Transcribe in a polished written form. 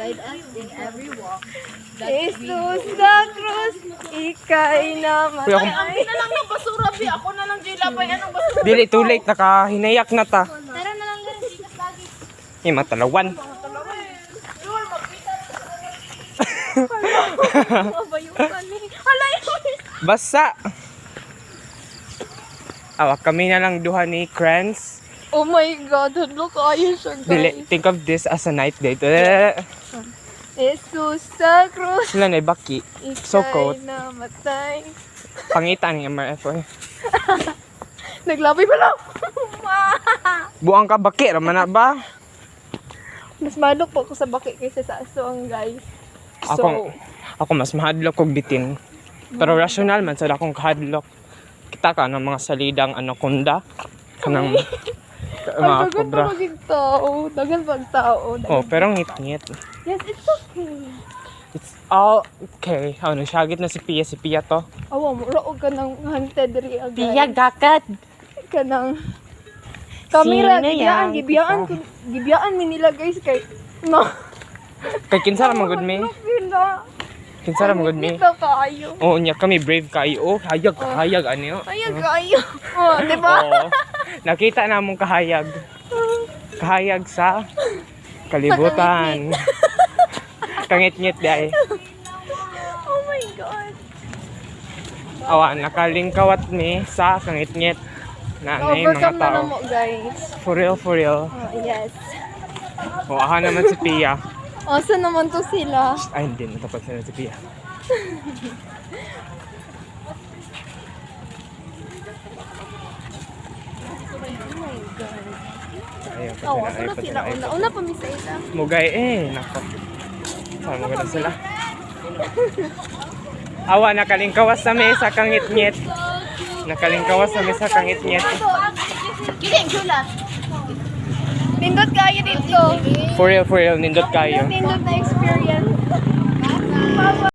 guide us in every walk. Jesus sa krus, ika'y namatay. Kuya, kung- Ang na lang ng basura, bi. Ako na lang dyan labayan ng basura. Dili, too late. Nakahinayak na ta. Tara na lang ganun, tikas lagi. Matalawan. Mabayukan ni. Alay! Basa. Awa, kami na lang duha ni Kranz. Oh my God, look kayo siya Dili, guys. think of this as a night date. Jesus sa krus, Sila na baki. So cold. ika'y namatay. Pangita ni MRF. eh. Naglapay pa lang. Buang ka baki, raman na ba? Mas malok po ako sa baki kaysa sa aswang guys. Ako mas mahadlok kog bitin. Pero rational man sa akong kahadlok. Kita ka ng mga salidang anaconda. Kanang Ay, mga dagan kobra. pa maging tao. Dagan pag tao. Oh, pero ngit-ngit. Yes, it's okay. It's all okay. Oh, nagsagit na si Pia. Si Pia to. Awa mo, raog ka ng hunted rea guys. gakat. Ka ng camera, Sino gibiyaan, yan? gibiyaan mi nila guys kay no. Kay kinsa ra magud mi? Nila. Kinsa ra magud mi? Ito kayo. Oh, nya kami brave kayo. Oh, hayag ani oh. Ayun kayo. Oh, di ba? Oo. Nakita na mong kahayag. Kahayag sa kalibutan. Kangit-ngit dai. Oh my God. Awa, nakalingkawat mi sa kangit-ngit. Nanay mga Overcome na tao. lang mo guys. For real, for real. Oh, yes. O, aha naman si Pia. Asa naman to sila? Ay, hindi. Natapos na si Pia. Ayaw, Oh, pati asa na ayaw, pati sila? ayaw. Una pa mi sa ila. Mugay nako. Saan mo na sila? Awa, nakalingkawas sa mesa kangit-ngit. Nakalingkawas sa mesa kangit-ngit. Kidding, Chula. Nindot kayo dito. For real, nindot kayo. Nindot na experience.